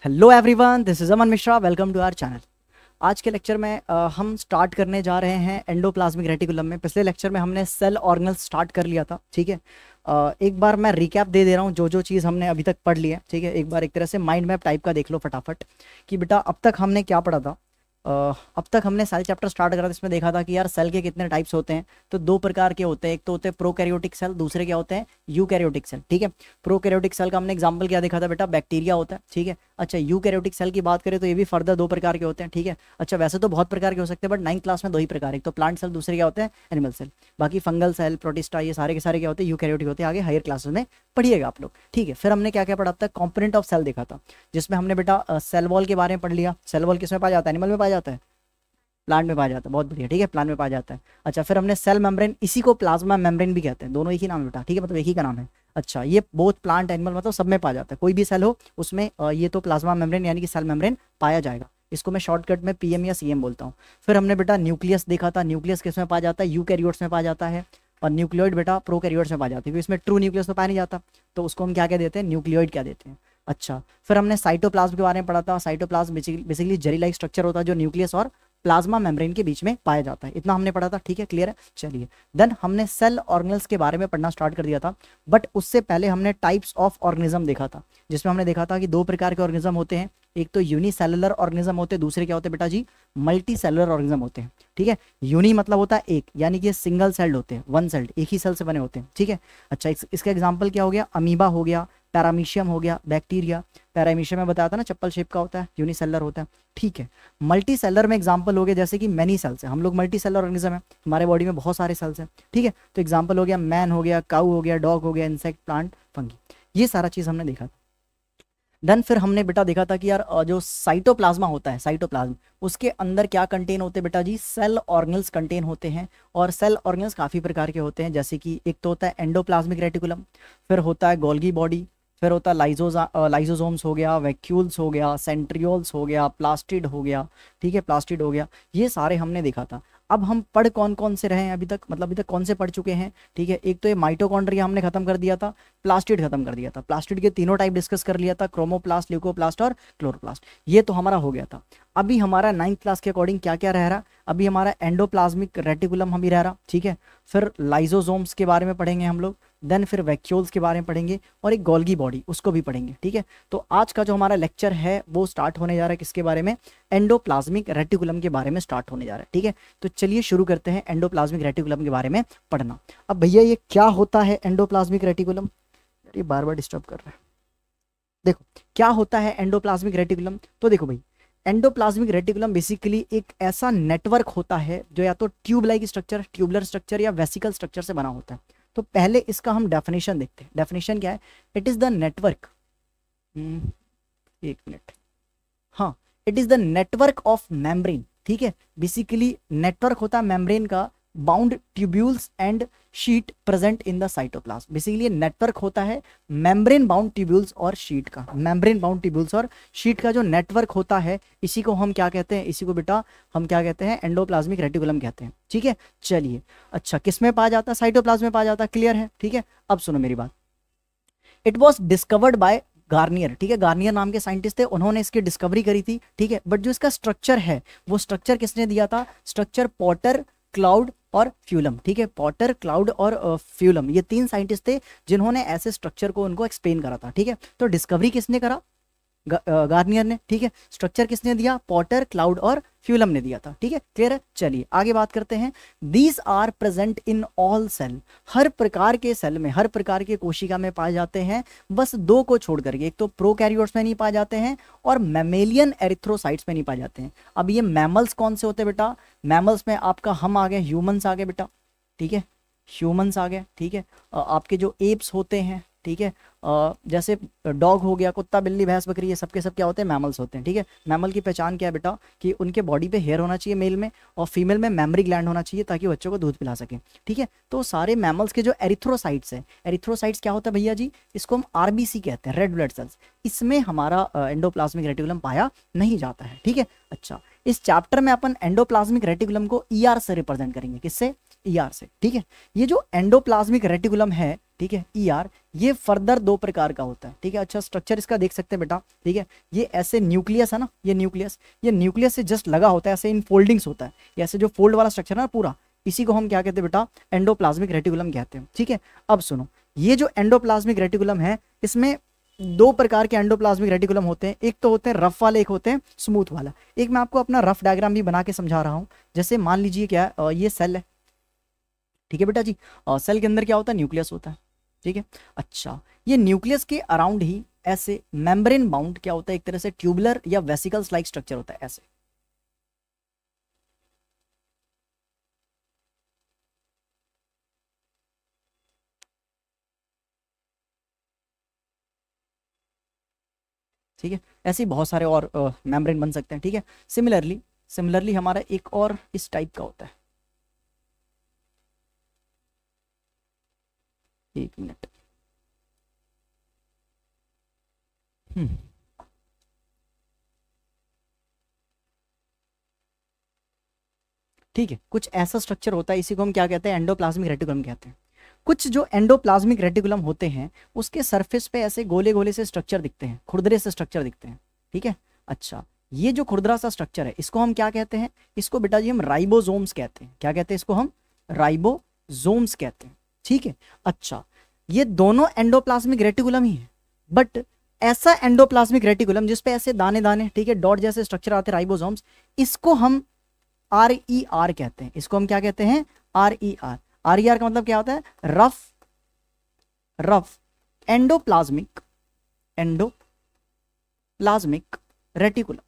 Hello everyone, this is Aman Mishra. Welcome to our channel. आज के lecture में हम स्टार्ट करने जा रहे हैं एंडोप्लाज्मिक रेटिकुलम में। पिछले लेक्चर में हमने सेल ऑर्गेनल्स स्टार्ट कर लिया था, ठीक है। एक बार मैं रिकैप दे दे रहा हूँ, जो जो चीज़ हमने अभी तक पढ़ ली है, ठीक है। एक बार एक तरह से माइंड मैप टाइप का देख लो फटाफट कि बेटा अब तक हमने क्या पढ़ा था। अब तक हमने सेल चैप्टर स्टार्ट करा था, इसमें देखा था कि यार सेल के कितने टाइप्स होते हैं। तो दो प्रकार के होते हैं, एक तो होते हैं प्रोकैरियोटिक सेल, दूसरे क्या होते हैं यूकैरियोटिक सेल, ठीक है। प्रोकैरियोटिक सेल का हमने एग्जांपल क्या देखा था बेटा, बैक्टीरिया होता है, ठीक है। अच्छा, यूकैरियोटिक सेल की बात करें तो ये भी फर्दर दो प्रकार के होते हैं, ठीक है। अच्छा, वैसे तो बहुत प्रकार के हो सकते हैं, बट 9th क्लास में दो ही प्रकार, एक तो प्लांट सेल, दूसरे क्या होते हैं एनिमल सेल। बाकी फंगल सेल, प्रोटिस्टा, ये सारे के सारे क्या होते हैं यूकैरियोटिक होते हैं। आगे हायर क्लासेस में पढ़िएगा आप लोग, ठीक है। फिर हमने क्या क्या पढ़ा था, कॉम्पोनेंट ऑफ सेल देखा था, जिसमें हमने बेटा सेल वॉल के बारे में पढ़ लिया। सेल वॉल किस में पाया जाता है, एनिमल में पाया जाता है, प्लांट में पाया जाता है, बहुत बढ़िया, ठीक है, प्लांट में पाया जाता है। अच्छा, फिर हमने सेल मेम्ब्रेन, इसी को प्लाज्मा मेम्ब्रेन भी कहते हैं, दोनों एक ही नाम है बेटा, ठीक है, मतलब एक ही का नाम है। अच्छा, ये बोथ प्लांट एनिमल मतलब सब में पाया जाता है, कोई भी सेल हो उसमें ये तो प्लाज्मा मेम्ब्रेन यानी कि सेल मेम्ब्रेन पाया जाएगा। इसको मैं शॉर्टकट में पीएम या सीएम बोलता हूँ। फिर हमने बेटा न्यूक्लियस देखा था, न्यूक्लियस किस में पाया जाता है, यूकैरियोट्स में पाया जाता है, और न्यूक्लियोइड बेटा प्रोकैरियोट्स में पाया जाता है, क्योंकि इसमें ट्रू न्यूक्लियस तो पाया नहीं जाता, तो उसको हम क्या कह देते हैं, न्यूक्लियोइड क्या देते हैं। अच्छा, फिर हमने साइटोप्लाज्म के बारे में पढ़ा था। Cytoplasm basically jelly like structure होता है जो न्यूक्लियस और प्लाज्मा मेम्ब्रेन के बीच में पाया जाता है। इतना हमने पढ़ा था, ठीक है, क्लियर है। चलिए, देन हमने सेल ऑर्गेनल्स के बारे में पढ़ना स्टार्ट कर दिया था, बट उससे पहले हमने टाइप्स ऑफ ऑर्गेनिज्म देखा था, जिसमें हमने देखा था कि दो प्रकार के ऑर्गेनिज्म होते हैं, एक तो यूनिसेलुलर ऑर्गेनिज्म होते हैं, दूसरे क्या होते हैं बेटा जी, मल्टी सेलुलर ऑर्गेनिज्म होते हैं, ठीक है। यूनि मतलब होता है एक, यानी कि सिंगल सेल्ड होते हैं, वन सेल्ड, एक ही सेल से बने होते हैं, ठीक है। अच्छा, इसका एग्जाम्पल क्या हो गया, अमीबा हो गया, पैरामीशियम हो गया, बैक्टीरिया। पैरामीशियम में बताया था ना, चप्पल शेप का होता है, यूनिसेलुलर होता है, ठीक है। मल्टी सेलर में एग्जांपल हो गया जैसे कि मैनी सेल्स है, हम लोग मल्टी सेलर ऑर्गेनिज्म है, हमारे बॉडी में बहुत सारे सेल्स हैं, ठीक है। तो एग्जांपल हो गया मैन हो गया, काऊ हो गया, डॉग हो गया, इंसेक्ट, प्लांट, फंगी, ये सारा चीज़ हमने देखा। देन फिर हमने बेटा देखा था कि यार जो साइटोप्लाज्मा होता है, साइटोप्लाज्म, उसके अंदर क्या कंटेन होते हैं बेटा जी, सेल ऑर्गेनल्स कंटेन होते हैं। और सेल ऑर्गेनल्स काफ़ी प्रकार के होते हैं, जैसे कि एक तो होता है एंडोप्लाज्मिक रेटिकुलम, फिर होता है गोल्गी बॉडी, फिर होता है लाइजोसोम्स हो गया, वैक्यूल्स हो गया, सेंट्रियोल्स हो गया, प्लास्टिड हो गया, ठीक है, प्लास्टिड हो गया, ये सारे हमने देखा था। अब हम पढ़ कौन कौन से रहे हैं अभी तक, मतलब अभी तक कौन से पढ़ चुके हैं, ठीक है। एक तो ये माइटोकॉन्ड्रिया हमने खत्म कर दिया था, प्लास्टिड खत्म कर दिया था, प्लास्टिड के तीनों टाइप डिस्कस कर लिया था, क्रोमोप्लास्ट, ल्यूकोप्लास्ट और क्लोरोप्लास्ट, ये तो हमारा हो गया था। अभी हमारा 9th क्लास के अकॉर्डिंग क्या क्या रह रहा, अभी हमारा एंडोप्लाज्मिक रेटिकुलम हम ही रह रहा, ठीक है। फिर लाइजोसोम्स के बारे में पढ़ेंगे हम लोग, देन फिर वैक्यूल्स के बारे में पढ़ेंगे, और एक गोल्गी बॉडी उसको भी पढ़ेंगे, ठीक है। तो आज का जो हमारा लेक्चर है वो स्टार्ट होने जा रहा है किसके बारे में, एंडोप्लाज्मिक रेटिकुलम के बारे में स्टार्ट होने जा रहा है, ठीक है। तो चलिए शुरू करते हैं एंडोप्लाज्मिक रेटिकुलम के बारे में पढ़ना। अब भैया ये क्या होता है एंडोप्लाज्मिक रेटिकुलम, ये बार बार डिस्टर्ब कर रहा है। देखो क्या होता है एंडोप्लाज्मिक रेटिकुलम, तो देखो भाई, एंडोप्लाज्मिक रेटिकुलम बेसिकली एक ऐसा नेटवर्क होता है जो या तो tube like structure, tubular structure या वेसिकल स्ट्रक्चर से बना होता है। तो पहले इसका हम डेफिनेशन देखते हैं। डेफिनेशन क्या है, इट इज द नेटवर्क, एक मिनट, हाँ, it is the network of membrane, ठीक है। बेसिकली नेटवर्क होता है मेम्ब्रेन का, bound tubules and sheet present in the cytoplasm. Basically network होता है मेम्ब्रेन बाउंड ट्यूब्यूल्स और शीट का, मेम्ब्रेन बाउंड ट्यूब्यूल्स और शीट का जो नेटवर्क होता है, इसी को हम क्या कहते हैं, इसी को बेटा हम क्या कहते हैं, एंडोप्लाज्मिक रेटिकुलम कहते हैं, ठीक है। चलिए, अच्छा, किस में पाया जाता है, साइटोप्लाज्म में पाया जाता है, क्लियर है, ठीक है। अब सुनो मेरी बात, it was discovered bye Garnier, ठीक है, गार्नियर नाम के साइंटिस्ट थे, उन्होंने इसकी डिस्कवरी करी थी, ठीक है। बट जो इसका स्ट्रक्चर है, वो स्ट्रक्चर किसने दिया था, स्ट्रक्चर पॉटर, क्लाउड और फ्यूलम, ठीक है। पॉटर, क्लाउड और फ्यूलम, ये तीन साइंटिस्ट थे जिन्होंने ऐसे स्ट्रक्चर को उनको एक्सप्लेन करा था, ठीक है। तो डिस्कवरी किसने करा, गार्नियर ने, ठीक है। स्ट्रक्चर किसने दिया, पॉटर, क्लाउड और फ्यूलम ने दिया था, ठीक है, क्लियर है। चलिए आगे बात करते हैं। These are present in all cell, हर प्रकार के सेल में, हर प्रकार के कोशिका में पाए जाते हैं, बस दो को छोड़ करके, एक तो प्रोकैरियोट्स में नहीं पाए जाते हैं और मैमेलियन एरिथ्रोसाइट्स में नहीं पाए जाते हैं। अब ये मैमल्स कौन से होते हैं बेटा, मैमल्स में आपका हम आ गए, ह्यूमंस आ गए बेटा, ठीक है, ह्यूमंस आ गए, ठीक है। आपके जो एप्स होते हैं, ठीक है, जैसे डॉग हो गया, कुत्ता, बिल्ली, भैंस, बकरी, ये सब के सब क्या होते हैं, मैमल्स होते हैं, ठीक है। मैमल की पहचान क्या है बेटा, कि उनके बॉडी पे हेयर होना चाहिए मेल में, और फीमेल में मेमरी ग्लैंड होना चाहिए ताकि बच्चों को दूध पिला सके, ठीक है। तो सारे मैमल्स के जो एरिथ्रोसाइट्स है, एरिथ्रोसाइट्स क्या होता है भैया जी, इसको हम आरबीसी कहते हैं, रेड ब्लड सेल्स, इसमें हमारा एंडोप्लाज्मिक रेटिकुलम पाया नहीं जाता है, ठीक है। अच्छा, इस चैप्टर में अपन एंडोप्लाज्मिक रेटिकुलम को ईआर से रिप्रेजेंट करेंगे, किससे, ईआर से, ठीक है। ये जो एंडोप्लाज्मिक रेटिकुलम है, ठीक है, ईआर, ये फर्दर दो प्रकार का होता है, ठीक है। अच्छा स्ट्रक्चर इसका देख सकते हैं बेटा, ठीक है। ये ऐसे न्यूक्लियस है ना, ये न्यूक्लियस से जस्ट लगा होता है, ऐसे इन फोल्डिंग्स होता है, ये ऐसे जो फोल्ड वाला स्ट्रक्चर है ना पूरा, इसी को हम क्या कहते हैं बेटा, एंडोप्लाज्मिक रेटिकुलम कहते हैं, ठीक है। अब सुनो, ये जो एंडोप्लाज्मिक रेटिकुलम है, इसमें दो प्रकार के एंडोप्लाज्मिक रेटिकुलम होते हैं, एक तो होते हैं रफ वाले, एक होते हैं स्मूथ वाला। एक मैं आपको अपना रफ डायग्राम भी बना के समझा रहा हूँ। जैसे मान लीजिए क्या ये सेल है, ठीक है बेटा जी, सेल के अंदर क्या होता है, न्यूक्लियस होता है, ठीक है। अच्छा, ये न्यूक्लियस के अराउंड ही ऐसे मेम्ब्रेन बाउंड क्या होता है, एक तरह से ट्यूबुलर या वेसिकल्स लाइक स्ट्रक्चर होता है ऐसे, ठीक है। ऐसे ही बहुत सारे और मेम्ब्रेन बन सकते हैं, ठीक है। सिमिलरली हमारा एक और इस टाइप का होता है, एक मिनट, ठीक है। कुछ ऐसा स्ट्रक्चर होता है, इसी को हम क्या कहते हैं, एंडोप्लाज्मिक रेटिकुलम कहते हैं। कुछ जो एंडोप्लाज्मिक रेटिकुलम होते हैं, उसके सरफेस पे ऐसे गोले गोले से स्ट्रक्चर दिखते हैं, खुरदरे से स्ट्रक्चर दिखते हैं, ठीक है। अच्छा, ये जो खुरदरा सा स्ट्रक्चर है, इसको हम क्या कहते हैं, इसको बेटा जी हम राइबोसोम्स कहते हैं। क्या कहते हैं इसको हम, राइबोसोम्स कहते हैं, ठीक है। अच्छा, ये दोनों एंडोप्लाज्मिक रेटिकुलम ही है, बट ऐसा एंडोप्लाज्मिक रेटिकुलम जिसपे ऐसे दाने दाने, ठीक है, डॉट जैसे स्ट्रक्चर आते हैं, राइबोसोम्स, इसको हम RER कहते हैं। इसको हम क्या कहते हैं, RER। RER का मतलब क्या होता है, रफ एंडोप्लाज्मिक रेटिकुलम,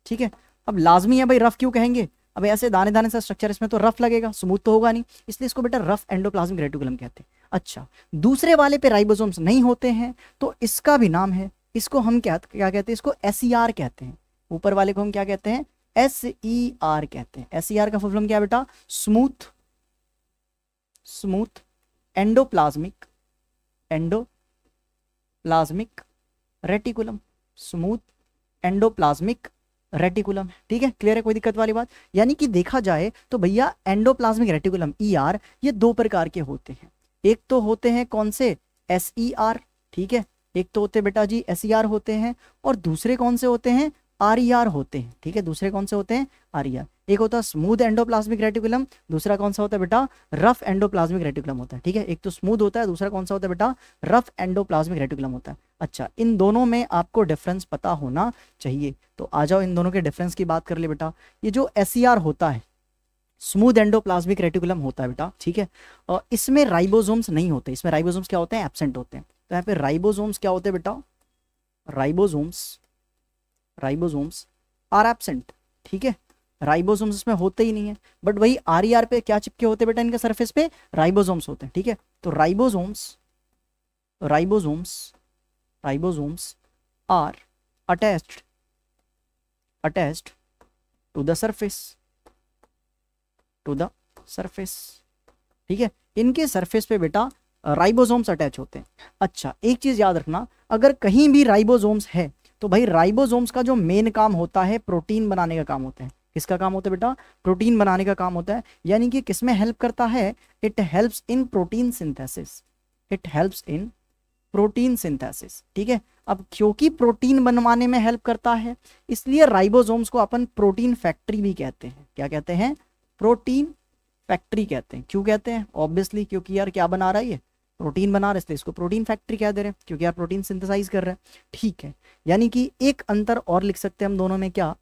ठीक है। अब लाजमी है भाई, रफ क्यों कहेंगे, अब ऐसे दाने दाने सा स्ट्रक्चर, इसमें तो रफ लगेगा, स्मूथ तो होगा नहीं, इसलिए इसको बेटा रफ एंडोप्लाज्मिक रेटिकुलम कहते हैं। अच्छा, दूसरे वाले पे राइबोसोम्स नहीं होते हैं, तो इसका भी नाम है, इसको हम क्या क्या कहते हैं, इसको SER कहते हैं। ऊपर वाले को हम क्या कहते हैं, SER कहते हैं। SER का फुल फॉर्म क्या है बेटा, smooth endoplasmic reticulum, smooth endoplasmic reticulum, ठीक है। क्लियर है, कोई दिक्कत वाली बात। यानी कि देखा जाए तो भैया एंडोप्लाज्मिक रेटिकुलम ER ये दो प्रकार के होते हैं। एक तो होते हैं कौन से, SER, ठीक है। एक तो होते बेटा जी SER होते हैं, और दूसरे कौन से होते हैं, RER होते हैं, ठीक है। दूसरे कौन से होते हैं, RER। एक होता है स्मूथ एंडोप्लाज्मिक रेटिकुलम, दूसरा कौन सा होता है बेटा, रफ एंडोप्लाज्मिक रेटिकुलम होता है, ठीक है। एक तो स्मूथ होता है, दूसरा कौन सा होता है बेटा, रफ एंडोप्लाज्मिक रेटिकुलम होता है। अच्छा, इन दोनों में आपको डिफरेंस पता होना चाहिए, तो आ जाओ इन दोनों के डिफरेंस की बात कर ले बेटा। ये जो SER होता है, स्मूथ एंडोप्लाज्मिक रेटिकुलम होता है बेटा, ठीक है, और इसमें राइबोसोम्स नहीं होते, इसमें राइबोसोम्स क्या होते हैं, एब्सेंट होते हैं। तो यहाँ पे राइबोसोम्स क्या होते हैं बेटा, राइबोसोम्स आर एब्सेंट, ठीक है। राइबोसोम्स इसमें होते ही नहीं है, बट वही RER पे क्या चिपके होते हैं बेटा, इनके सरफेस पे राइबोसोम्स होते हैं, ठीक है। तो ribosomes are attached to the surface, ठीक है। इनके सरफेस पे बेटा राइबोसोम्स अटैच होते हैं। अच्छा, एक चीज याद रखना, अगर कहीं भी राइबोसोम्स है तो भाई राइबोसोम्स का जो मेन काम होता है, प्रोटीन बनाने का काम होता है। किसका काम होता है बेटा, प्रोटीन बनाने का काम होता है। यानी कि किसमें हेल्प करता है, it helps in protein synthesis, ठीक है। अब क्योंकि प्रोटीन बनवाने में हेल्प करता है, इसलिए राइबोसोम्स को अपन प्रोटीन फैक्ट्री भी कहते हैं। क्या कहते हैं, प्रोटीन फैक्ट्री कहते हैं। क्यों कहते हैं, ऑब्वियसली क्योंकि यार क्या बना रहा है, ये प्रोटीन बना रहा है, इसलिए इसको प्रोटीन फैक्ट्री कह दे रहे हैं, क्योंकि यार प्रोटीन सिंथेसाइज कर रहा है, ठीक है। यानी कि एक अंतर और लिख सकते हैं हम दोनों में, क्या,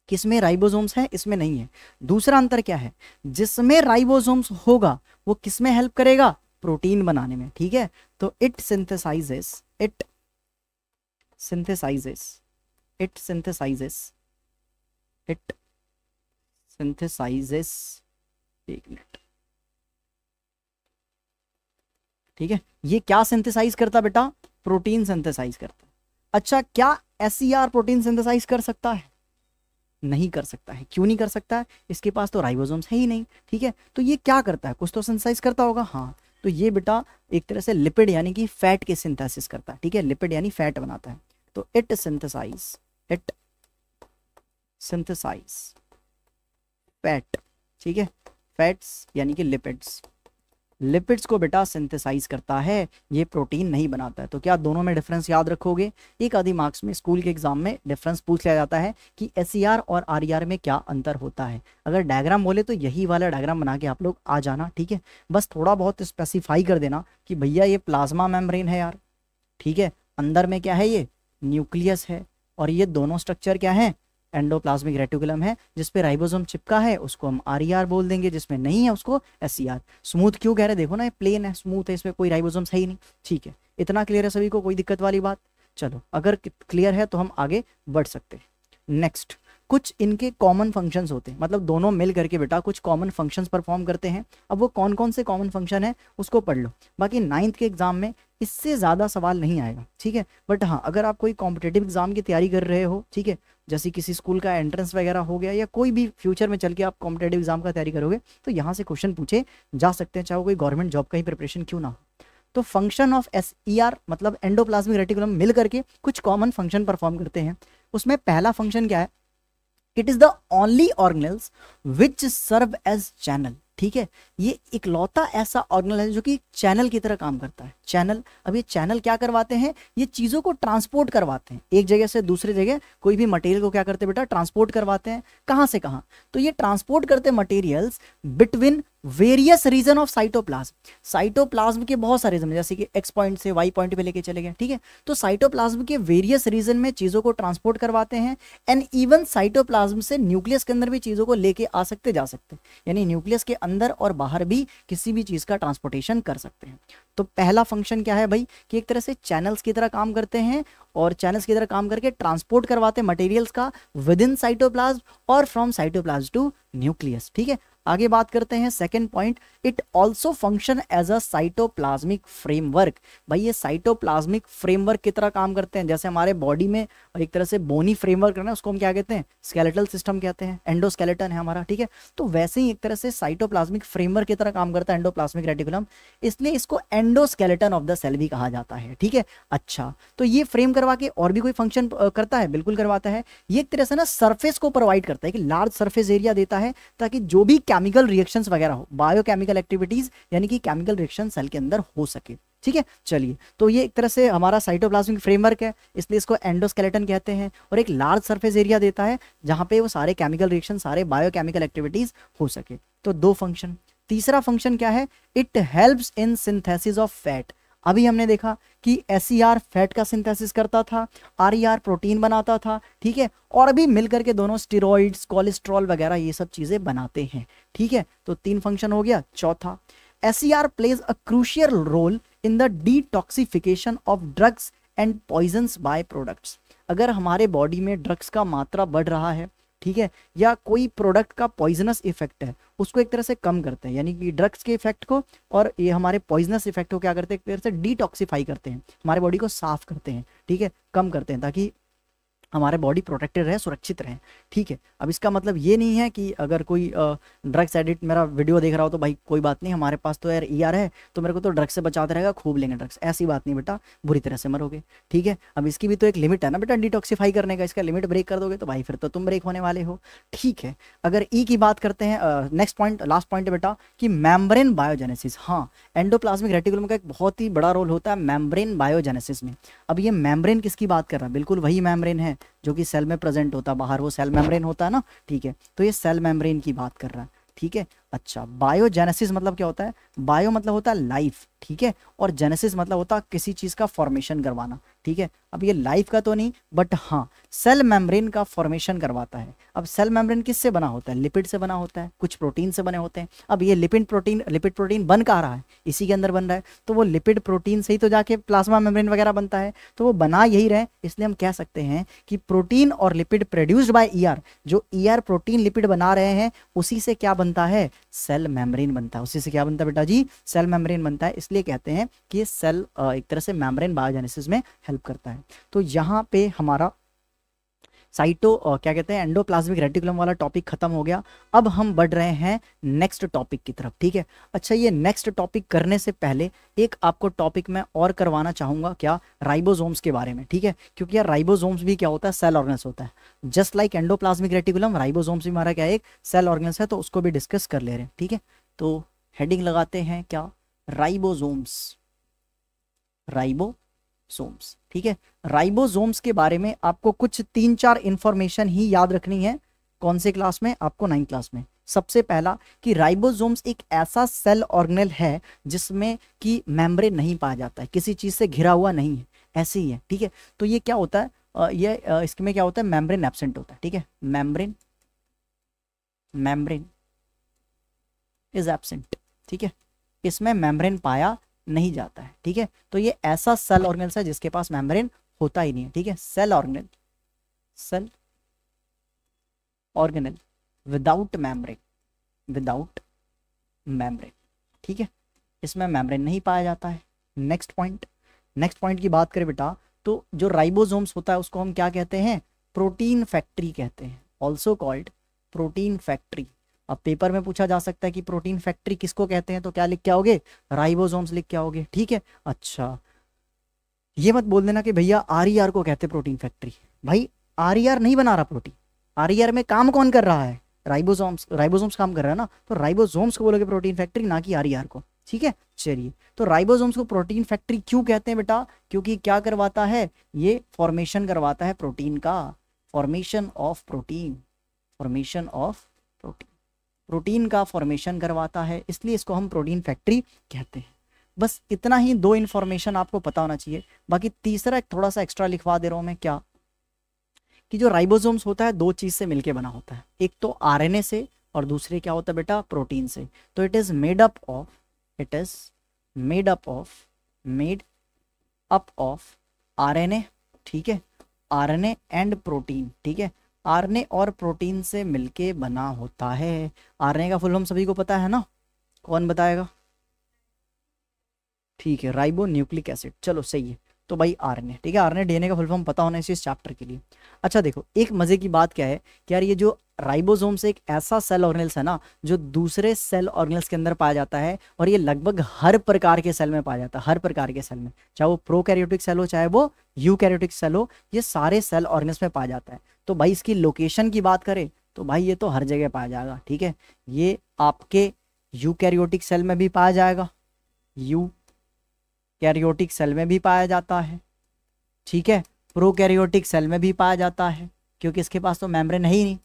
किसमें राइबोसोम्स है, इसमें नहीं है। दूसरा अंतर क्या है, जिसमें राइबोसोम्स होगा वो किसमें हेल्प करेगा, प्रोटीन बनाने में, ठीक है। तो इट सिंथेसाइजेस एक मिनट, ठीक है। ये क्या सिंथेसाइज करता बेटा, प्रोटीन सिंथेसाइज करता। अच्छा, क्या SER प्रोटीन सिंथेसाइज कर सकता है, नहीं कर सकता है। क्यों नहीं कर सकता है, इसके पास तो राइबोसोम्स है ही नहीं, ठीक है। तो ये क्या करता है, कुछ तो सिंथेसाइज करता होगा, हाँ। तो ये बेटा एक तरह से लिपिड यानी कि फैट के सिंथेसिस करता है, ठीक है। लिपिड यानी फैट बनाता है। तो इट सिंथेसाइज फैट, ठीक है, फैट्स यानी कि लिपिड्स। लिपिड्स को बेटा सिंथेसाइज करता है, ये प्रोटीन नहीं बनाता है। तो क्या दोनों में डिफरेंस याद रखोगे? एक आधी मार्क्स में स्कूल के एग्जाम में डिफरेंस पूछ लिया जाता है कि SCR और RER में क्या अंतर होता है। अगर डायग्राम बोले तो यही वाला डायग्राम बना के आप लोग आ जाना, ठीक है। बस थोड़ा बहुत स्पेसिफाई कर देना कि भैया ये प्लाज्मा मेम्ब्रेन है यार, ठीक है, अंदर में क्या है, ये न्यूक्लियस है, और ये दोनों स्ट्रक्चर क्या है, एंडोप्लाज्मिक रेटिकुलम है, जिसपे राइबोसोम चिपका है उसको हम RER बोल देंगे, जिसमें नहीं है उसको SCR। स्मूथ क्यों कह रहे, देखो ना ये प्लेन है, स्मूथ है, इसमें कोई राइबोसोम है ही नहीं, ठीक है। इतना क्लियर है सभी को, कोई दिक्कत वाली बात? चलो अगर क्लियर है तो हम आगे बढ़ सकते हैं। नेक्स्ट, कुछ इनके कॉमन फंक्शंस होते हैं, मतलब दोनों मिल करके बेटा कुछ कॉमन फंक्शंस परफॉर्म करते हैं। अब वो कौन कौन से कॉमन फंक्शन है उसको पढ़ लो, बाकी 9th के एग्जाम में इससे ज़्यादा सवाल नहीं आएगा, ठीक है। बट हाँ, अगर आप कोई कॉम्पिटेटिव एग्जाम की तैयारी कर रहे हो, ठीक है, जैसे किसी स्कूल का एंट्रेंस वगैरह हो गया, या कोई भी फ्यूचर में चल के आप कॉम्पिटेटिव एग्जाम का तैयारी करोगे, तो यहाँ से क्वेश्चन पूछे जा सकते हैं, चाहे कोई गवर्नमेंट जॉब का ही प्रिपरेशन क्यों ना हो। तो फंक्शन ऑफ SER मतलब एंडोप्लाज्मिक रेटिकुलम मिल करके कुछ कॉमन फंक्शन परफॉर्म करते हैं। उसमें पहला फंक्शन क्या है, it is the only organelles which serve as channel, ठीक है। ये इकलौता ऐसा ऑर्गेनल है जो कि चैनल की तरह काम करता है। चैनल, अब ये चैनल क्या करवाते हैं, ये चीज़ों को ट्रांसपोर्ट करवाते हैं एक जगह से दूसरे जगह, कोई भी मटेरियल को क्या करते हैं बेटा, ट्रांसपोर्ट करवाते हैं। कहाँ से कहाँ, तो ये ट्रांसपोर्ट करते हैं materials between various region of cytoplasm. Cytoplasm के बहुत सारे रीजन, जैसे कि X पॉइंट से Y पॉइंट पे लेके चले गए, ठीक है। तो साइटोप्लाज्म के वेरियस रीजन में चीज़ों को ट्रांसपोर्ट करवाते हैं, एंड इवन साइटोप्लाज्म से न्यूक्लियस के अंदर भी चीज़ों को लेके आ सकते जा सकते, यानी न्यूक्लियस के अंदर और बाहर भी किसी भी चीज़ का ट्रांसपोर्टेशन कर सकते हैं। तो पहला फंक्शन क्या है भाई, कि एक तरह से चैनल्स की तरह काम करते हैं, और चैनल्स की तरह काम करके ट्रांसपोर्ट करवाते हैं मटेरियल्स का विद इन साइटोप्लाज्म और फ्रॉम साइटोप्लाज्म टू न्यूक्लियस, ठीक है। आगे बात करते हैं second point, it also function as a cytoplasmic framework. भाई ये साइटोप्लाज्मिक फ्रेमवर्क की तरह काम करते हैं, जैसे हमारे बॉडी में एक तरह से बोनी फ्रेमवर्क है ना, उसको हम क्या कहते हैं, स्केलेटल सिस्टम कहते हैं, एंडोस्केलेटन है हमारा, ठीक है। तो वैसे ही एक तरह से साइटोप्लाज्मिक फ्रेमवर्क की तरह काम करता है एंडोप्लाज्मिक रेटिकुलम, इसलिए इसको एंडोस्केलेटन ऑफ द सेल भी कहा जाता है, ठीक है। अच्छा, तो ये फ्रेम करवा के और भी कोई फंक्शन करता है, बिल्कुल करवाता है। ये एक तरह से ना सरफेस को प्रोवाइड करता है, कि लार्ज सरफेस एरिया देता है, ताकि जो भी केमिकल रिएक्शंस वगैरह हो, बायोकेमिकल एक्टिविटीज यानी कि केमिकल रिएक्शन सेल के अंदर हो सके, ठीक है। चलिए, तो ये एक तरह से हमारा साइटोप्लाज्मिक फ्रेमवर्क है, इसलिए इसको एंडोस्केलेटन कहते हैं, और एक लार्ज सरफेस एरिया देता है जहां पे वो सारे केमिकल रिएक्शन, सारे बायोकेमिकल एक्टिविटीज हो सके। तो दो फंक्शन। तीसरा फंक्शन क्या है, it helps in synthesis of fat. अभी हमने देखा कि SCR फैट का सिंथेसिस करता था, RER प्रोटीन बनाता था, ठीक है, और अभी मिलकर के दोनों स्टेरॉइड्स, कोलेस्ट्रॉल वगैरह ये सब चीजें बनाते हैं, ठीक है। तो 3 फंक्शन हो गया। चौथा, SCR plays a crucial role in the detoxification of drugs and poisons by products. अगर हमारे बॉडी में ड्रग्स का मात्रा बढ़ रहा है, ठीक है, या कोई प्रोडक्ट का पॉइजनस इफेक्ट है, उसको एक तरह से कम करते हैं, यानी कि ड्रग्स के इफेक्ट को और ये हमारे पॉइजनस इफेक्ट को क्या करते हैं, एक तरह से डिटॉक्सिफाई करते हैं, हमारे बॉडी को साफ करते हैं, ठीक है, कम करते हैं, ताकि हमारे बॉडी प्रोटेक्टेड रहे, सुरक्षित रहे, ठीक है। अब इसका मतलब ये नहीं है कि अगर कोई ड्रग्स एडिक्ट मेरा वीडियो देख रहा हो तो भाई कोई बात नहीं, हमारे पास तो यार ER है तो मेरे को तो ड्रग्स से बचाते रहेगा, खूब लेंगे ड्रग्स, ऐसी बात नहीं बेटा, बुरी तरह से मरोगे, ठीक है। अब इसकी भी तो एक लिमिट है ना बेटा, डिटॉक्सिफाई करने का, इसका लिमिट ब्रेक कर दोगे तो भाई फिर तो तुम ब्रेक होने वाले हो, ठीक है। अगर ई की बात करते हैं, नेक्स्ट पॉइंट, लास्ट पॉइंट है बेटा, कि मेम्ब्रेन बायोजेनेसिस। हाँ, एंडोप्लाज्मिक रेटिकुलम का एक बहुत ही बड़ा रोल होता है मेम्ब्रेन बायोजेनेसिस में। अब ये मेम्ब्रेन किसकी बात कर रहा है, बिल्कुल वही मेम्ब्रेन है जो कि सेल में प्रेजेंट होता है, बाहर वो सेल मेम्ब्रेन होता है ना, ठीक है। तो ये सेल मेम्ब्रेन की बात कर रहा है, ठीक है। अच्छा, बायोजेनेसिस मतलब क्या होता है, बायो मतलब होता है लाइफ, ठीक है, और जेनेसिस मतलब होता है किसी चीज का फॉर्मेशन करवाना, ठीक है। अब ये लाइफ का तो नहीं, बट हाँ सेल मेम्ब्रेन का फॉर्मेशन करवाता है। अब सेल मेम्ब्रेन किससे बना होता है, लिपिड से बना होता है, कुछ प्रोटीन से बने होते हैं। अब ये लिपिड प्रोटीन बन कहाँ रहा है, इसी के अंदर बन रहा है, तो वो लिपिड प्रोटीन से ही तो जाके प्लाज्मा मेम्ब्रेन वगैरह बनता है, तो वो बना यही रहे, इसलिए हम कह सकते हैं कि प्रोटीन और लिपिड प्रोड्यूस्ड बाय ER, जो ER प्रोटीन लिपिड बना रहे हैं उसी से क्या बनता है, सेल मेम्ब्रेन बनता है, उसी से क्या बनता है बेटा जी, सेल मेम्ब्रेन बनता है। इसलिए कहते हैं कि ये सेल एक तरह से मेम्ब्रेन बायोजेनेसिस में हेल्प करता है। तो यहाँ पे हमारा क्या कहते हैं, एंडोप्लाज्मिक रेटिकुलम वाला टॉपिक खत्म हो गया। अब हम बढ़ रहे हैं नेक्स्ट टॉपिक की तरफ, ठीक है। अच्छा, ये नेक्स्ट टॉपिक करने से पहले एक आपको टॉपिक मैं और करवाना चाहूंगा, क्या, राइबोसोम्स के बारे में, ठीक है। क्योंकि यार राइबोसोम्स भी क्या होता है, सेल ऑर्गेनल्स होता है। Just like endoplasmic reticulum, ribosomes भी हमारा क्या है, एक सेल ऑर्गेनल्स है, तो उसको भी डिस्कस कर ले रहे हैं, ठीक है। तो हेडिंग लगाते हैं क्या, राइबोसोम्स, राइबोसोम्स, ठीक है। राइबोसोम्स के बारे में आपको कुछ 3-4 इंफॉर्मेशन ही याद रखनी है। कौन से क्लास में, आपको 9th क्लास में। सबसे पहला कि राइबोसोम्स एक ऐसा सेल ऑर्गेनल है जिसमें कि मेम्ब्रेन नहीं पाया जाता है, किसी चीज से घिरा हुआ नहीं है, ऐसे ही है, ठीक है। तो ये क्या होता है, इसमें क्या होता है, मेम्ब्रेन एब्सेंट होता है, ठीक है। मेम्ब्रेन इज एब्सेंट, ठीक है। इसमें मेम्ब्रेन पाया नहीं जाता है, ठीक है। तो ये ऐसा सेल ऑर्गेनल है जिसके पास मेम्ब्रेन होता ही नहीं है, ठीक है। सेल ऑर्गेनल विदाउट मेम्ब्रेन, ठीक है। इसमें मेम्ब्रेन नहीं पाया जाता है। नेक्स्ट पॉइंट की बात करें बेटा, तो जो राइबोसोम्स होता है उसको हम क्या कहते हैं, प्रोटीन फैक्ट्री कहते हैं, ऑल्सो कॉल्ड प्रोटीन फैक्ट्री। अब पेपर में पूछा जा सकता है कि प्रोटीन फैक्ट्री किसको कहते हैं, तो क्या लिख के आओगे, राइबोसोम्स लिख के आओगे, ठीक है। अच्छा, ये मत बोल देना कि भैया RER को कहते हैं प्रोटीन फैक्ट्री। भाई RER नहीं बना रहा प्रोटीन, RER में काम कौन कर रहा है, राइबोसोम्स काम कर रहा है ना, तो राइबोसोम्स को बोलोगे प्रोटीन फैक्ट्री, ना कि RER को, ठीक है। चलिए, तो राइबोसोम्स को प्रोटीन फैक्ट्री क्यों कहते हैं बेटा, क्योंकि क्या करवाता है, ये फॉर्मेशन करवाता है प्रोटीन का, फॉर्मेशन ऑफ प्रोटीन का फॉर्मेशन करवाता है, इसलिए इसको हम प्रोटीन फैक्ट्री कहते हैं। बस इतना ही 2 इन्फॉर्मेशन आपको पता होना चाहिए। बाकी तीसरा थोड़ा सा एक्स्ट्रा लिखवा दे रहा हूं मैं, क्या, कि जो राइबोसोम्स होता है 2 चीज से मिलके बना होता है, एक तो RNA से और दूसरे क्या होता है बेटा, प्रोटीन से। तो it is made up of RNA, ठीक है, RNA एंड प्रोटीन, ठीक है। RNA और प्रोटीन से मिलके बना होता है। RNA का फुल फॉर्म सभी को पता है ना, कौन बताएगा, ठीक है, राइबो न्यूक्लिक एसिड, चलो सही है। तो भाई RNA, ठीक है, RNA DNA का फुल फॉर्म पता होना चाहिए इस चैप्टर के लिए। अच्छा देखो, एक मजे की बात क्या है कि यार ये जो राइबोसोम्स एक ऐसा सेल ऑर्गेनल्स है ना जो दूसरे सेल ऑर्गेनल्स के अंदर पाया जाता है, और ये लगभग हर प्रकार के सेल में पाया जाता है, हर प्रकार के सेल में, चाहे वो प्रोकैरियोटिक सेल हो चाहे वो यूकैरियोटिक सेल हो, ये सारे सेल ऑर्गेनल्स में पाया जाता है। तो भाई इसकी लोकेशन की बात करें तो भाई ये तो हर जगह पाया जाएगा, ठीक है। ये आपके यूकैरियोटिक सेल में भी पाया जाएगा, यूकैरियोटिक सेल में भी पाया जाता है, ठीक है। प्रोकैरियोटिक सेल में भी पाया जाता है, क्योंकि इसके पास तो मेम्ब्रेन है ही नहीं,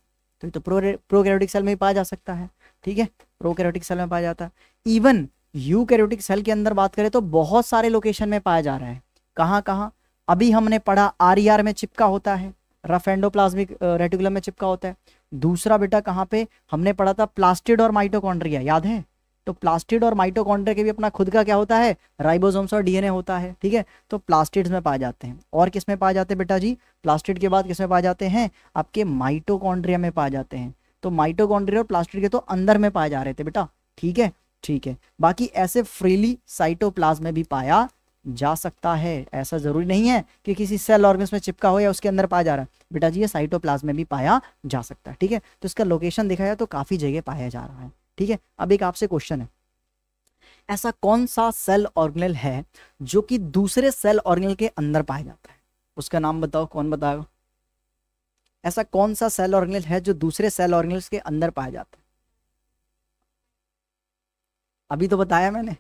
तो ये तो प्रोकैरियोटिक सेल में भी पाया जा सकता है, ठीक है, प्रोकैरियोटिक सेल में पाया जाता है। इवन यूकैरियोटिक सेल के अंदर बात करें तो बहुत सारे लोकेशन में पाया जा रहा है। कहाँ कहाँ, अभी हमने पढ़ा RER में चिपका होता है, रफ एंडोप्लाज्मिक रेटिकुलम में चिपका होता है। दूसरा बेटा कहाँ पे हमने पढ़ा था, प्लास्टिड और माइटोकॉन्ड्रिया, याद है। तो प्लास्टिड और माइटोकॉन्ड्रिया के भी अपना खुद का क्या होता है, राइबोसोम्स और DNA होता है, ठीक है। तो प्लास्टिड्स में पाए जाते हैं। और किस में पाए जाते हैं बेटा जी, प्लास्टिड के बाद किस में पाए जाते हैं, आपके माइटोकॉन्ड्रिया में पाए जाते हैं। तो माइटोकॉन्ड्रिया और प्लास्टिड के तो अंदर में पाए जा रहे थे बेटा, ठीक है, ठीक है। बाकी ऐसे फ्रीली साइटोप्लाज्म में भी पाया जा सकता है, ऐसा जरूरी नहीं है कि किसी सेल ऑर्गेन्स में चिपका हो या उसके अंदर पाया जा रहा है, बेटा जी ये साइटोप्लाज्म में भी पाया जा सकता है, ठीक है। तो इसका लोकेशन देखा जाए तो काफी जगह पाया जा रहा है, ठीक है। अब एक आपसे क्वेश्चन है, ऐसा कौन सा सेल ऑर्गेनल है जो कि दूसरे सेल ऑर्गेनल के अंदर पाया जाता है, उसका नाम बताओ, कौन बताएगा। ऐसा कौन सा सेल ऑर्गेनल है जो दूसरे सेल ऑर्गेनल्स के अंदर पाया जाता है, अभी तो बताया मैंने,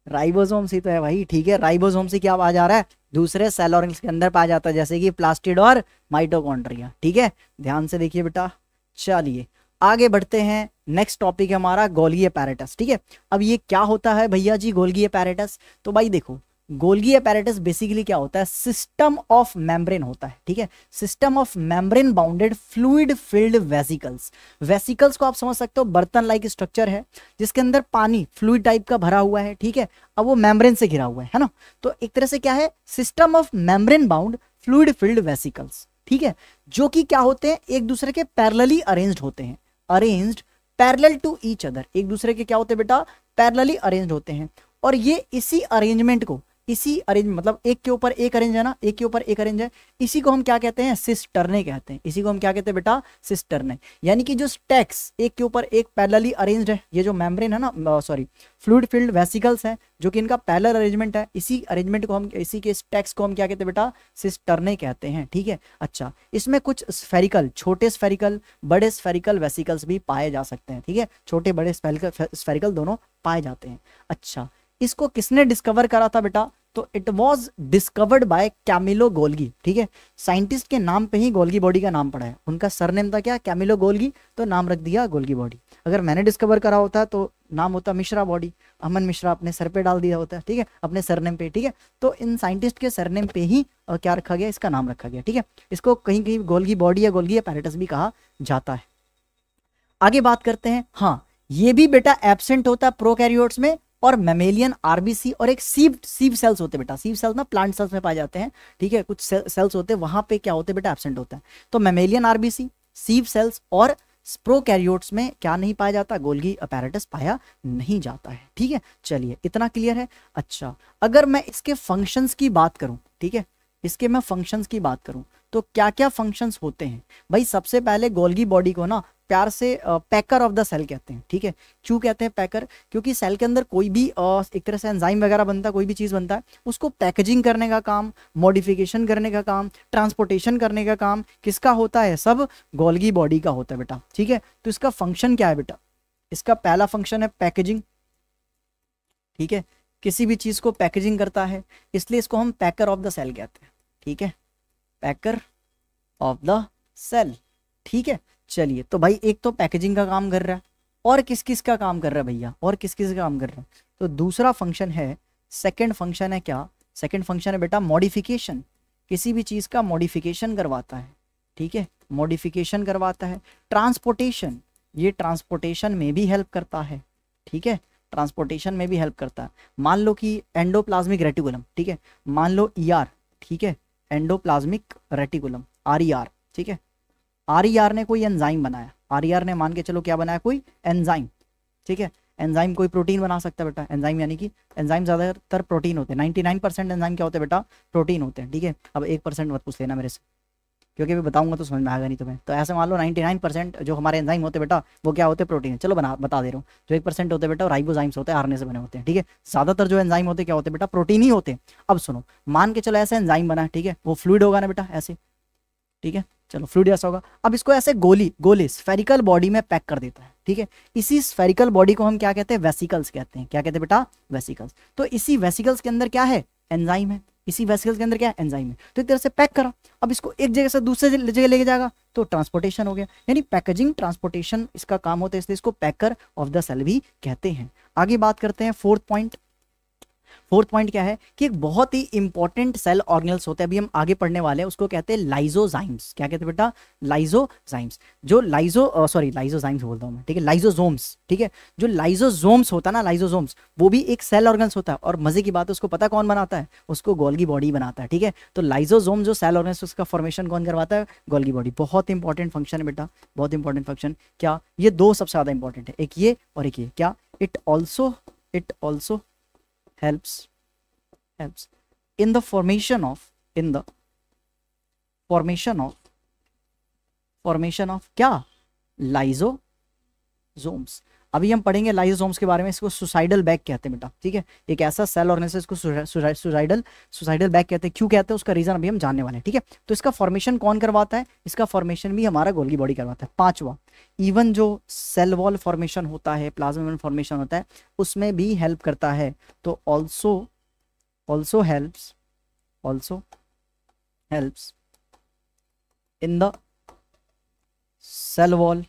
राइबोसोम्स ही तो है भाई, ठीक है। राइबोसोम से क्या पाया जा रहा है, दूसरे सेल ऑर्गेनल्स के अंदर पाया जाता है, जैसे कि प्लास्टिड और माइटोकॉन्ड्रिया, ठीक है। ध्यान से देखिए बेटा, चलिए आगे बढ़ते हैं। नेक्स्ट टॉपिक है हमारा गोल्गी अपैरेटस, ठीक है। अब ये क्या होता है भैया जी गोल्गी अपैरेटस, तो भाई देखो गोल्गी अपैरेटस बेसिकली क्या होता है, सिस्टम ऑफ मेम्ब्रेन होता है, ठीक है। System of membrane bounded fluid filled vesicles, vesicles को आप समझ सकते हो बर्तन लाइक स्ट्रक्चर है जिसके अंदर पानी फ्लूइड टाइप का भरा हुआ है, ठीक है। अब वो मेम्ब्रेन से घिरा हुआ है ना, तो एक तरह से क्या है, system of membrane bound fluid filled vesicles, ठीक है, जो कि क्या होते हैं, एक दूसरे के पैरेलली अरेंज्ड होते हैं, arranged parallel to each other, एक दूसरे के क्या होते हैं बेटा, पैरेलली अरेंज्ड होते हैं। और ये इसी अरेंजमेंट को इसी अरेंज मतलब एक के ऊपर एक अरेंज है ना, एक के ऊपर एक अरेंज है, इसी को हम क्या कहते हैं, सिस्टर्ने कहते हैं। इसी को हम क्या कहते हैं बेटा, सिस्टर्ने। यानी कि जो स्टैक्स एक के ऊपर एक पैरेलली अरेंज्ड है, ये जो मेम्ब्रेन है ना, सॉरी फ्लूइड फिल्ड वेसिकल्स हैं जो कि इनका पैरेलल अरेंजमेंट है, इसी अरेंजमेंट को हम, इसी के स्टैक्स को हम क्या कहते हैं बेटा, सिस्टर्ने कहते हैं। ठीक है, अच्छा इसमें कुछ स्फेरिकल, छोटे स्फेरिकल, बड़े स्फेरिकल वेसिकल्स भी पाए जा सकते हैं। ठीक है, छोटे बड़े स्फेरिकल दोनों पाए जाते हैं। अच्छा, इसको किसने डिस्कवर करा था बेटा, तो it was discovered by Camillo Golgi. ठीक है, साइंटिस्ट के नाम पे ही गोल्गी बॉडी का नाम पड़ा है, उनका सरनेम था क्या, कैमिलो गोल्गी, तो नाम रख दिया गोल्गी बॉडी। अगर मैंने डिस्कवर करा होता तो नाम होता मिश्रा बॉडी, अमन मिश्रा अपने सर पे डाल दिया होता है। ठीक है, अपने सरनेम पे। ठीक है, तो इन साइंटिस्ट के सरनेम पे ही क्या रखा गया, इसका नाम रखा गया। ठीक है, इसको कहीं कहीं गोल्गी बॉडी या गोल्गी अपैरेटस भी कहा जाता है। आगे बात करते हैं, हाँ ये भी बेटा एब्सेंट होता है प्रोकैरियोट्स में और मेमेलियन आरबीसी और एक सीव सेल्स होते हैं बेटा, सीव सेल्स ना प्लांट सेल्स में पाए जाते हैं। ठीक है, कुछ सेल्स होते हैं वहां पे क्या होते हैं बेटा, एब्सेंट होता है। तो मेमेलियन आरबीसी, सीव सेल्स और प्रोकैरियोट्स में क्या नहीं पाया जाता, गोल्गी अपैरेटस पाया नहीं जाता है। ठीक है, चलिए इतना क्लियर है। अच्छा, अगर मैं इसके फंक्शंस की बात करूं, ठीक है, इसके मैं फंक्शंस की बात करूं तो क्या क्या फंक्शंस होते हैं भाई। सबसे पहले गोल्गी बॉडी को ना प्यार से पैकर ऑफ द सेल कहते हैं। ठीक है, क्यों कहते हैं पैकर, क्योंकि सेल के अंदर कोई भी एक तरह से एंजाइम वगैरह बनता है, कोई भी चीज बनता है, उसको पैकेजिंग करने का काम, मॉडिफिकेशन करने का काम, ट्रांसपोर्टेशन करने का काम किसका होता है, सब गोल्गी बॉडी का होता है बेटा। ठीक है, तो इसका फंक्शन क्या है बेटा, इसका पहला फंक्शन है पैकेजिंग। ठीक है, किसी भी चीज को पैकेजिंग करता है, इसलिए इसको हम पैकर ऑफ द सेल कहते हैं। ठीक है, पैकर ऑफ द सेल। ठीक है, चलिए तो भाई एक तो पैकेजिंग का काम कर रहा है, और किस किस का काम कर रहा है भैया, और किस किस का काम कर रहा है, तो दूसरा फंक्शन है, सेकंड फंक्शन है क्या, सेकंड फंक्शन है बेटा मॉडिफिकेशन, किसी भी चीज का मॉडिफिकेशन करवाता है। ठीक है, मॉडिफिकेशन करवाता है। ट्रांसपोर्टेशन, ये ट्रांसपोर्टेशन में भी हेल्प करता है। ठीक है, ट्रांसपोर्टेशन में भी हेल्प करता है। मान लो कि एंडोप्लाज्मिक रेटिकुलम, ठीक है, मान लो ईआर, ठीक है, एंडोप्लाज्मिक रेटिकुलम आरईआर। ठीक है, आरईआर ने कोई एंजाइम बनाया, आरईआर ने मान के चलो क्या बनाया, कोई एंजाइम। ठीक है, एंजाइम कोई प्रोटीन बना सकता है बेटा, एंजाइम यानी कि एंजाइम ज्यादातर प्रोटीन होते हैं, 99% एंजाइम क्या होते हैं बेटा, प्रोटीन होते हैं। ठीक है, अब 1% मत पूछ लेना मेरे से, क्योंकि अभी बताऊंगा तो समझ में आएगा नहीं तुम्हें। तो ऐसे मान लो 99% जो हमारे एंजाइम होते हैं बेटा वो क्या होते हैं, प्रोटीन है। चलो बता दे रहा हूँ, जो 1% होते हैं बेटा राइबोजाइम्स होते हैं, आरएनए से बने होते हैं। ठीक है, ज्यादातर जो एंजाइम होते हैं क्या होते हैं बेटा, प्रोटीन ही होते हैं। अब सुनो, मान के चलो ऐसे एंजाइम बना है, ठीक है, वो फ्लूइड होगा ना बेटा ऐसे। ठीक है, चलो फ्लूइड ऐसा होगा, अब इसको ऐसे गोले स्फेरिकल बॉडी में पैक कर देता है। ठीक है, इसी स्फेरिकल बॉडी को हम क्या कहते हैं, वेसिकल्स कहते हैं। क्या कहते हैं बेटा, वेसिकल्स। तो इसी वेसिकल्स के अंदर क्या है, एंजाइम है, इसी वेसिकल्स के अंदर क्या है, एंजाइम है। तो एक तरह से पैक करा, अब इसको एक जगह से दूसरे जगह लेके जाएगा तो ट्रांसपोर्टेशन हो गया, यानी पैकेजिंग ट्रांसपोर्टेशन इसका काम होता है, इसलिए इसको पैकर ऑफ द सेल भी कहते हैं। आगे बात करते हैं फोर्थ पॉइंट। फोर्थ पॉइंट क्या है कि एक बहुत ही इंपॉर्टेंट सेल ऑर्गेनल्स होते हैं, अभी हम आगे पढ़ने वाले हैं, उसको कहते हैं लाइजोजाइम्स। क्या कहते हैं बेटा, लाइजोजाइम्स। जो लाइजोजाइम्स बोलता हूं मैं, ठीक है, लाइजोसोम्स। ठीक है, जो लाइजोसोम्स होता है ना, लाइजोसोम्स वो भी एक सेल ऑर्गेनल्स होता है, और मजे की बात है उसको पता कौन बनाता है, उसको गोल्गी बॉडी बनाता है। ठीक है, तो लाइजोसोम जो सेल ऑर्गेनल्स उसका फॉर्मेशन कौन करवाता है, गोल्गी बॉडी। बहुत इंपॉर्टेंट फंक्शन है बेटा, बहुत इंपॉर्टेंट फंक्शन। क्या, ये दो सबसे ज्यादा इंपॉर्टेंट है, एक ये और एक ये। क्या, it also helps in the formation of क्या, लाइजोसोम्स। अभी हम पढ़ेंगे लाइजोसोम्स के बारे में, इसको सुसाइडल बैग कहते हैं बेटा। ठीक है, एक ऐसा सेल ऑर्गेनल है, इसको सुसाइडल बैग कहते हैं। क्यों कहते हैं उसका रीजन अभी हम जानने वाले हैं। ठीक है, तो इसका फॉर्मेशन कौन करवाता है, इसका फॉर्मेशन भी हमारा गोल्गी बॉडी करवाता है। पांचवा, इवन जो सेल वॉल फॉर्मेशन होता है, प्लाज्मा मेम्ब्रेन फॉर्मेशन होता है, उसमें भी हेल्प करता है। तो also helps in the cell wall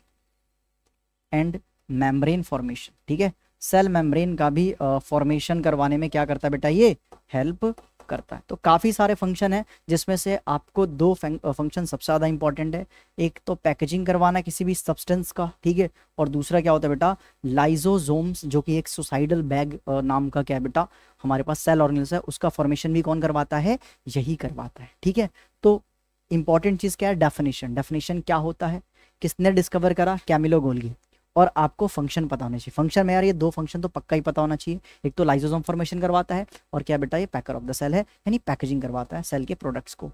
and membrane formation। ठीक है, सेल मेम्ब्रेन का भी फॉर्मेशन करवाने में क्या करता है बेटा, ये हेल्प करता है। तो काफी सारे फंक्शन है, जिसमें से आपको दो फंक्शन सबसे ज्यादा इंपॉर्टेंट है, एक तो पैकेजिंग करवाना किसी भी सब्सटेंस का। ठीक है, और दूसरा क्या होता है बेटा, लाइजोसोम्स, जो कि एक सुसाइडल बैग नाम का क्या है बेटा हमारे पास सेल ऑर्गेनल्स है, उसका फॉर्मेशन भी कौन करवाता है, यही करवाता है। ठीक है, तो इंपॉर्टेंट चीज क्या है, डेफिनेशन क्या होता है, किसने डिस्कवर करा, कैमिलो गोल्गी। और आपको फंक्शन पता होना चाहिए। फंक्शन में यार ये दो फंक्शन तो पक्का ही पता होना चाहिए, एक तो लाइसोसोम फॉर्मेशन करवाता है और क्या बेटा ये पैकर ऑफ द सेल है, यानी पैकेजिंग करवाता है सेल के प्रोडक्ट्स को।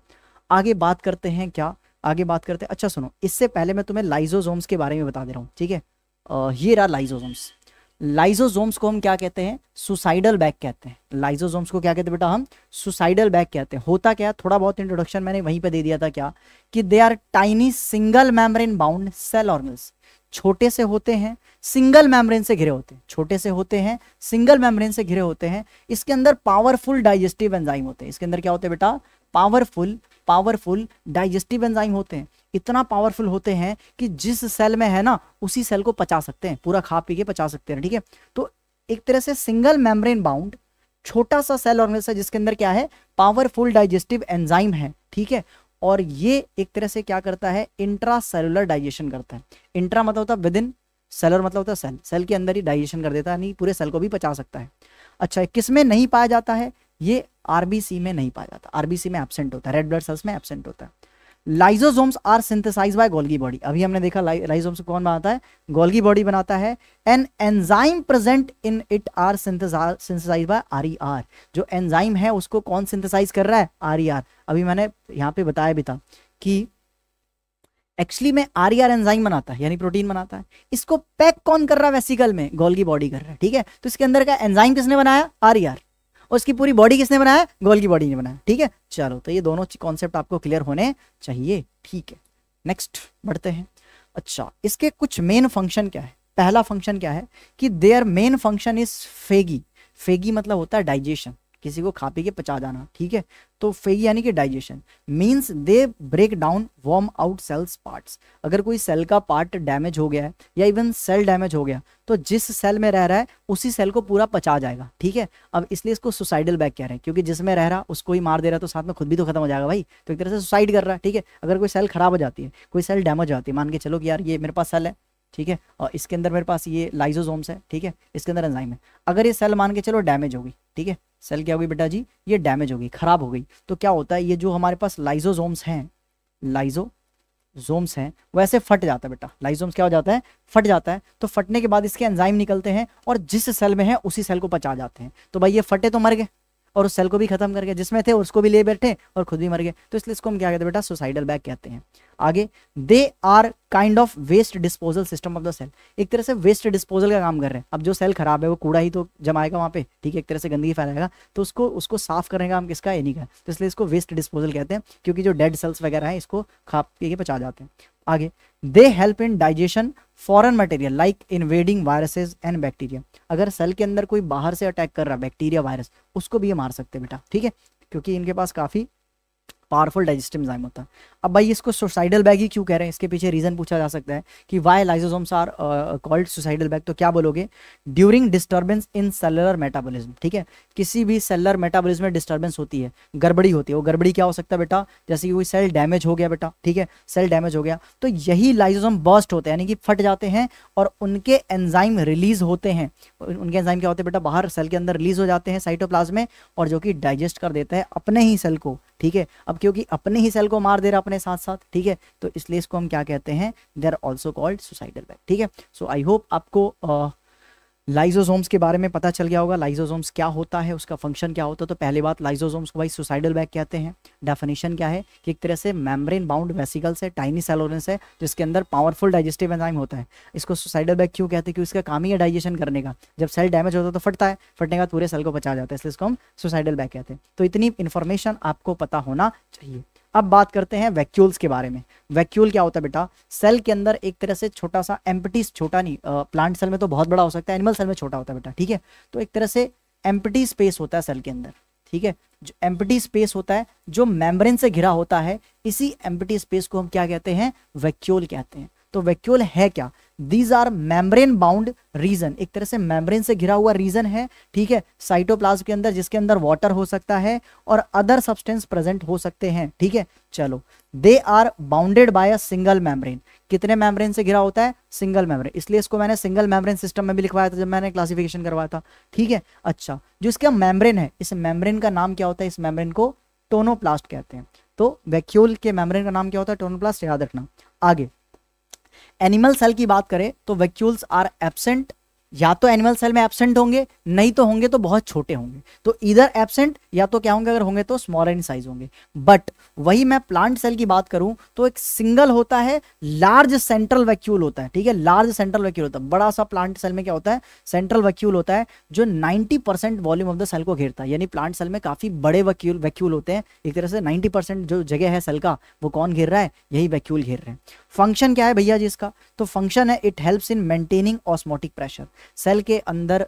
आगे बात करते हैं क्या, आगे बात करते हैं, अच्छा सुनो, इससे पहले मैं तुम्हें लाइसोसोम्स के बारे में बता दे रहा हूँ, ठीक है। ये रहा लाइसोसोम्स। लाइसोसोम्स को हम क्या कहते हैं, सुसाइडल बैग कहते हैं। लाइसोसोम्स को क्या कहते हैं बेटा हम, सुसाइडल बैग कहते हैं। होता क्या, थोड़ा बहुत इंट्रोडक्शन मैंने वहीं पे दे दिया था, क्या कि they are tiny single membrane bound cell organelles. छोटे से होते हैं, सिंगल मेम्ब्रेन से घिरे होते हैं, छोटे से होते हैं, सिंगल मेम्ब्रेन से घिरे होते हैं। इसके अंदर पावरफुल डाइजेस्टिव एंजाइम होते हैं। इसके अंदर क्या होते हैं बेटा, पावरफुल डाइजेस्टिव एंजाइम होते हैं। इतना पावरफुल होते हैं कि जिस सेल में है ना उसी सेल को पचा सकते हैं, पूरा खा पी के पचा सकते हैं, ठीक है। तो एक तरह से सिंगल मेम्ब्रेन बाउंड छोटा सा सेल ऑर्गेनल्स है जिसके अंदर क्या है, पावरफुल डाइजेस्टिव एंजाइम है, ठीक है। और ये एक तरह से क्या करता है, इंट्रा सेलुलर डाइजेशन करता है। इंट्रा मतलब होता है विद इन, सेलर मतलब होता है सेल, सेल के अंदर ही डाइजेशन कर देता है, नहीं पूरे सेल को भी पचा सकता है। अच्छा, किस में नहीं पाया जाता है, ये आरबीसी में नहीं पाया जाता, आरबीसी में एब्सेंट होता है, रेड ब्लड सेल्स में एब्सेंट होता है। Lysosomes are synthesized by Golgi body. अभी हमने देखा लाइसोसोम्स को कौन बनाता है, गोल्गी बॉडी बनाता है। An enzyme present in it are synthesized by RER. जो एंजाइम है उसको कौन सिंथेसाइज कर रहा है, आरईआर। अभी मैंने यहाँ पे बताया भी था कि एक्चुअली में आरईआर एंजाइम बनाता है, यानी प्रोटीन बनाता है। इसको पैक कौन कर रहा है वेसिकल में, गोल्गी बॉडी कर रहा है, ठीक है। तो इसके अंदर का एंजाइम किसने बनाया, आरईआर, और उसकी पूरी बॉडी किसने बनाया, गोल्गी बॉडी ने बनाया, ठीक है। चलो, तो ये दोनों कॉन्सेप्ट आपको क्लियर होने चाहिए, ठीक है। नेक्स्ट बढ़ते हैं। अच्छा, इसके कुछ मेन फंक्शन क्या है। पहला फंक्शन क्या है कि देयर मेन फंक्शन इज फेगी। फेगी मतलब होता है डाइजेशन, किसी को खा पी के पचा जाना, ठीक है। तो फेगी यानी कि digestion means they break down worn out cells parts. अगर कोई सेल का पार्ट डैमेज हो गया है या इवन सेल डैमेज हो गया तो जिस सेल में रह रहा है उसी सेल को पूरा पचा जाएगा, ठीक है। अब इसलिए इसको सुसाइडल बैग कह रहे हैं, क्योंकि जिसमें रह रहा उसको ही मार दे रहा तो साथ में खुद भी तो खत्म हो जाएगा भाई, तो एक तरह से सुसाइड कर रहा है, ठीक है। अगर कोई सेल खराब हो जाती है, कोई सेल डैमेज हो जाती है, मान के चलो कि यार ये मेरे पास सेल है, ठीक है, और इसके अंदर मेरे पास ये लाइसोसोम्स है, ठीक है, इसके अंदर एंजाइम है। अगर ये सेल मान के चलो डैमेज होगी, ठीक है, सेल क्या होगी बेटा जी, ये डैमेज होगी, खराब हो गई, तो क्या होता है, ये जो हमारे पास लाइसोसोम्स हैं, लाइसोसोम्स हैं वो ऐसे फट जाता है बेटा। लाइसोसोम्स क्या हो जाता है, फट जाता है। तो फटने के बाद इसके एंजाइम निकलते हैं और जिस सेल में है उसी सेल को पचा जाते हैं। तो भाई ये फटे तो मर गए और उस सेल को भी खत्म कर गए, जिसमें थे उसको भी ले बैठे और खुद भी मर गए, तो इसलिए इसको हम क्या कहते हैं बेटा, सुसाइडल बैग कहते हैं। आगे, they are kind of waste disposal system of the cell. एक तरह से वेस्ट डिस्पोजल का काम कर रहे हैं। अब जो सेल खराब है वो कूड़ा ही तो जमाएगा वहाँ पे, ठीक है, एक तरह से गंदगी फैलाएगा, तो उसको साफ करने का काम किसका, इन्हीं का। तो इसलिए इसको वेस्ट डिस्पोजल कहते हैं, क्योंकि जो डेड सेल्स वगैरह हैं इसको खा पी के पचा जाते हैं। आगे, they help in digestion foreign material like invading viruses and bacteria. अगर सेल के अंदर कोई बाहर से अटैक कर रहा है, बैक्टीरिया वायरस, उसको भी ये मार सकते हैं बेटा, ठीक है, क्योंकि इनके पास काफी पावरफुल डाइजेस्टिव एंजाइम होता है। अब भाई इसको सुसाइडल बैग ही क्यों कह रहे हैं, इसके पीछे रीजन पूछा जा सकता है कि why lysosomes are called suicidal bag. तो क्या बोलोगे, during disturbance in cellular metabolism, ठीक है, किसी भी सेलुलर मेटाबॉलिज्म में डिस्टर्बेंस होती है, गड़बड़ी होती है। वो गड़बड़ी क्या हो सकता है बेटा, जैसे कि कोई सेल डैमेज हो गया बेटा, ठीक है, सेल डैमेज हो गया तो यही लाइसोसोम बर्स्ट होते हैं, यानी कि फट जाते हैं और उनके एंजाइम रिलीज होते हैं। उनके एंजाइम क्या होते हैं बेटा, बाहर सेल के अंदर रिलीज हो जाते हैं साइटोप्लाज्म में, और जो कि डाइजेस्ट कर देता है अपने ही सेल को, ठीक है। अब क्योंकि अपने ही सेल को मार दे रहा अपने साथ साथ, ठीक है, तो इसलिए इसको हम क्या कहते हैं, they are also called suicidal bag, ठीक है। सो आई होप आपको लाइसोसोम्स के बारे में पता चल गया होगा, लाइसोसोम्स क्या होता है, उसका फंक्शन क्या होता है। तो पहली बात, लाइसोसोम्स को भाई सुसाइडल बैग कहते हैं। डेफिनेशन क्या है कि एक तरह से मेम्ब्रेन बाउंड वेसिकल्स है, टाइनी सेल ऑर्गेन्स है, जिसके अंदर पावरफुल डाइजेस्टिव एंजाइम होता है। इसको सुसाइडल बैग क्यों कहते हैं, क्योंकि इसका काम ही है डाइजेशन करने का। जब सेल डैमेज होता है तो फटता है, फटने के बाद पूरे सेल को पचा जाता है, इसलिए इसको हम सुसाइडल बैग कहते हैं। तो इतनी इंफॉर्मेशन आपको पता होना चाहिए। अब बात करते हैं वैक्यूल्स के बारे में। वैक्यूल क्या होता है बेटा, सेल के अंदर एक तरह से छोटा सा एम्प्टी, छोटा नहीं, प्लांट सेल में तो बहुत बड़ा हो सकता है, एनिमल सेल में छोटा होता है बेटा, ठीक है। तो एक तरह से एम्प्टी स्पेस होता है सेल के अंदर, ठीक है, जो एम्प्टी स्पेस होता है जो मेम्ब्रेन से घिरा होता है, इसी एम्प्टी स्पेस को हम क्या कहते हैं, वैक्यूल कहते हैं। तो वैक्यूल है क्या, these are membrane bound region, एक तरह से मेम्ब्रेन से घिरा हुआ रीजन है, ठीक है, साइटोप्लाज्म के अंदर, जिसके अंदर वाटर हो सकता है और अदर सब्सटेंस प्रेजेंट हो सकते हैं, ठीक है। चलो, they are bounded by a single membrane. कितने मेम्ब्रेन से घिरा होता है, सिंगल मेम्ब्रेन, इसलिए इसको मैंने सिंगल मेम्ब्रेन सिस्टम में भी लिखवाया था जब मैंने क्लासिफिकेशन करवाया था, ठीक है। अच्छा, जो इसका मेम्ब्रेन है, इस मेम्ब्रेन का नाम क्या होता है, इस मेम्ब्रेन को टोनोप्लास्ट कहते हैं। तो वैक्यूल के मेम्ब्रेन का नाम क्या होता है, टोनोप्लास्ट, याद रखना। आगे, एनिमल सेल की बात करें तो वैक्यूल्स आर एब्सेंट, या तो एनिमल सेल में एब्सेंट होंगे, नहीं तो होंगे तो बहुत छोटे होंगे, तो इधर एब्सेंट या तो क्या होंगे, अगर होंगे तो स्मॉलर इन साइज होंगे। बट वही मैं प्लांट सेल की बात करूं तो एक सिंगल होता है, लार्ज सेंट्रल वैक्यूल होता है, ठीक है, लार्ज सेंट्रल वैक्यूल होता है। बड़ा सा प्लांट सेल में क्या होता है, सेंट्रल वैक्यूल होता है जो 90% वॉल्यूम ऑफ द सेल को घेरता है, यानी प्लांट सेल में काफी बड़े वैक्यूल होते हैं। एक तरह से 90% जो जगह है सेल का वो कौन घेर रहा है, यही वैक्यूल घेर रहे हैं। फंक्शन क्या है भैया जी इसका, तो फंक्शन है it helps in maintaining osmotic pressure. Cell के अंदर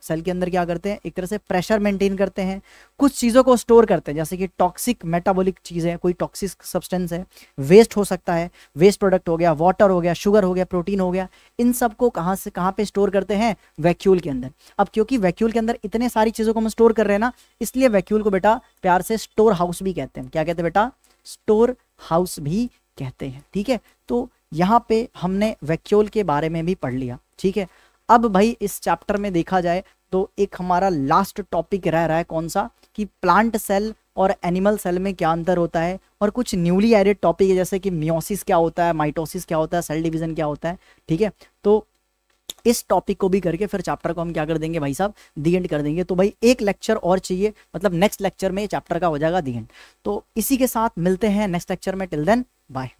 क्या करते हैं, एक तरह से प्रेशर मेंटेन करते हैं, कुछ चीजों को स्टोर करते हैं, जैसे कि टॉक्सिक मेटाबॉलिक चीज है, कोई टॉक्सिक सब्सटेंस है, वेस्ट हो सकता है, वेस्ट प्रोडक्ट हो गया, वाटर हो गया, शुगर हो गया, प्रोटीन हो गया, इन सबको कहां से कहां पे स्टोर करते हैं, वैक्यूल के अंदर। अब क्योंकि वैक्यूल के अंदर इतने सारी चीजों को हम स्टोर कर रहे हैं ना, इसलिए वैक्यूल को बेटा प्यार से स्टोर हाउस भी कहते हैं। क्या कहते हैं बेटा, स्टोर हाउस भी कहते हैं, ठीक है। तो यहाँ पे हमने वैक्यूल के बारे में भी पढ़ लिया, ठीक है। अब भाई इस चैप्टर में देखा जाए तो एक हमारा लास्ट टॉपिक रह रहा है, कौन सा, कि प्लांट सेल और एनिमल सेल में क्या अंतर होता है, और कुछ न्यूली एडेड टॉपिक है जैसे कि मियोसिस क्या होता है, माइटोसिस क्या होता है, सेल डिवीजन क्या होता है, ठीक है। तो इस टॉपिक को भी करके फिर चैप्टर को हम क्या कर देंगे भाई साहब, दी एंड कर देंगे। तो भाई एक लेक्चर और चाहिए, मतलब नेक्स्ट लेक्चर में चैप्टर का हो जाएगा दी एंड। तो इसी के साथ मिलते हैं नेक्स्ट लेक्चर में, टिल देन बाय।